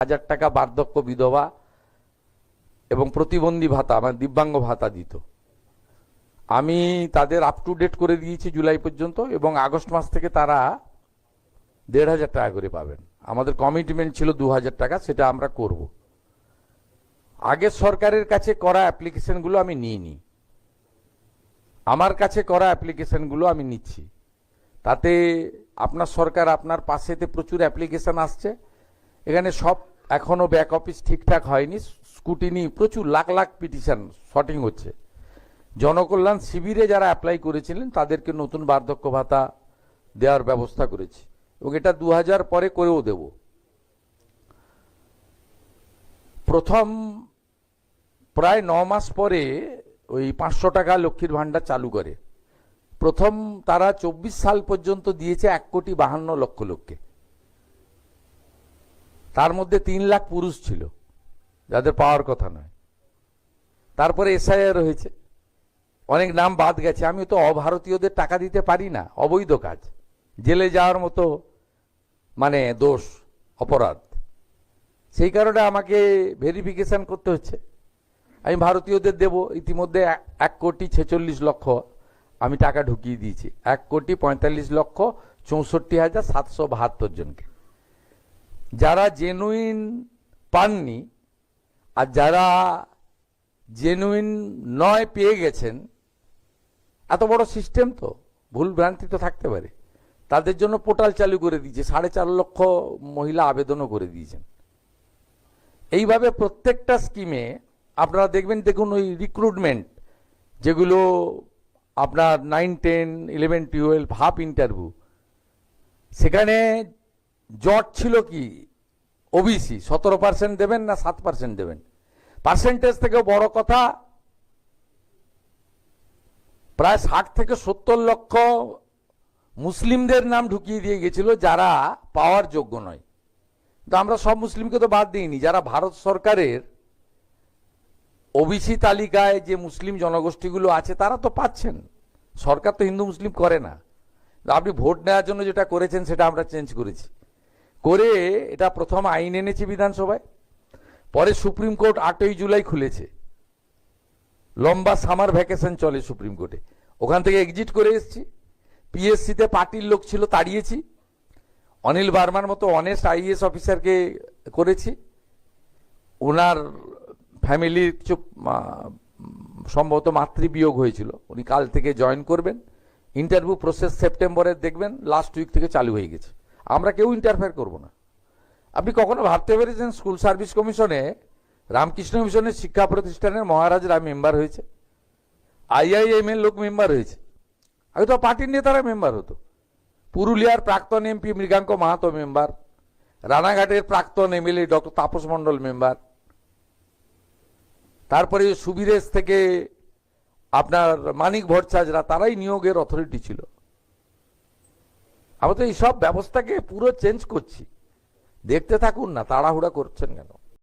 1000 টাকা বার্ধক্য বিধবা এবং প্রতিবন্ধী ভাতা মানে দিব্যাঙ্গ ভাতা দিত। আমি তাদের আপ টু ডেট করে দিয়েছি জুলাই পর্যন্ত, এবং আগস্ট মাস থেকে তারা 1500 টাকা করে পাবেন। আমাদের কমিটমেন্ট ছিল 2000 টাকা, সেটা আমরা করব। আগের সরকারের কাছে করা অ্যাপ্লিকেশনগুলো আমি নিইনি, আমার কাছে করা অ্যাপ্লিকেশনগুলো আমি নিচ্ছি। তাতে আপনার সরকার আপনার পাশেতে প্রচুর অ্যাপ্লিকেশন আসছে, এখানে সব এখনো ব্যাক অফিস ঠিকঠাক হয়নি, স্কুটিনি প্রচুর লাখ লাখ পিটিশন শর্টিং হচ্ছে। জনকল্যাণ শিবিরে যারা অ্যাপ্লাই করেছিলেন তাদেরকে নতুন বার্ধক্য ভাতা দেওয়ার ব্যবস্থা করেছি, এবং এটা 2000 পরে করেও দেব। প্রথম প্রায় 9 মাস পরে ওই 500 টাকা লক্ষ্মীর ভাণ্ডার চালু করে। প্রথম তারা 24 সাল পর্যন্ত দিয়েছে 1,52,00,000 লোককে, তার মধ্যে 3 লাখ পুরুষ ছিল যাদের পাওয়ার কথা নয়। তারপরে এসআইআর হয়েছে, অনেক নাম বাদ গেছে। আমি তো অভারতীয়দের টাকা দিতে পারি না, অবৈধ কাজ, জেলে যাওয়ার মতো মানে দোষ, অপরাধ। সেই কারণে আমাকে ভেরিফিকেশন করতে হচ্ছে। আমি ভারতীয়দের দেব। ইতিমধ্যে 1,46,00,000 আমি টাকা ঢুকিয়ে দিয়েছি, 1,45,64,772 জনকে। যারা জেনুইন পাননি আর যারা জেনুইন নয় পেয়ে গেছেন, এত বড় সিস্টেম তো ভুল ভ্রান্তি তো থাকতে পারে, তাদের জন্য পোর্টাল চালু করে দিয়েছে। 4.5 লক্ষ মহিলা আবেদনও করে দিয়েছেন। এইভাবে প্রত্যেকটা স্কিমে আপনারা দেখবেন, দেখুন ওই রিক্রুটমেন্ট যেগুলো আপনার 9, 10, 11, 12 হাফ ইন্টারভিউ, সেখানে জট ছিল কি ওবিসি 17% দেবেন না 7% দেবেন। পার্সেন্টেজ থেকেও বড় কথা, প্রায় 60 থেকে 70 লক্ষ মুসলিমদের নাম ঢুকিয়ে দিয়ে গেছিল যারা পাওয়ার যোগ্য নয়। তো আমরা সব মুসলিমকে তো বাদ দিইনি, যারা ভারত সরকারের ওবিসি তালিকায় যে মুসলিম জনগোষ্ঠীগুলো আছে তারা তো পাচ্ছেন। সরকার তো হিন্দু মুসলিম করে না। আপনি ভোট নেওয়ার জন্য যেটা করেছেন সেটা আমরা চেঞ্জ করেছি, করে এটা প্রথম আইন এনেছি বিধানসভায়, পরে সুপ্রিম কোর্ট 8ই জুলাই খুলেছে। লম্বা সামার ভ্যাকেশন চলে সুপ্রিম কোর্টে, ওখান থেকে এক্সিট করে এসেছি। পিএসসিতে পার্টির লোক ছিল, তাড়িয়েছি। অনিল বার্মার মতো অনেস্ট আইএএস অফিসারকে করেছি। ওনার ফ্যামিলির সম্ভবত মাতৃবিয়োগ হয়েছিল, উনি কাল থেকে জয়েন করবেন। ইন্টারভিউ প্রসেস সেপ্টেম্বরের দেখবেন লাস্ট উইক থেকে চালু হয়ে গেছে। আমরা কেউ ইন্টারফেয়ার করব না। আপনি কখনো ভাবতে পেরেছেন স্কুল সার্ভিস কমিশনে রামকৃষ্ণ মিশনের শিক্ষা প্রতিষ্ঠানের মহারাজরা মেম্বার হয়েছে, আইআইএম এর লোক মেম্বার হয়েছে। আগে তো পার্টির নেতারা মেম্বার হতো। পুরুলিয়ার প্রাক্তন এমপি মৃগাঙ্ক মাহাতো মেম্বার, রানাঘাটের প্রাক্তন MLA doctor Tapas Mondal member, তারপরে সুবিরেশ থেকে আপনার মানিক ভট্টাচার্যরা, তারাই নিয়োগের অথরিটি ছিল। আমরা তো এইসব ব্যবস্থাকে পুরো চেঞ্জ করছি। দেখতে থাকুন না, তাড়াহুড়া করছেন কেন?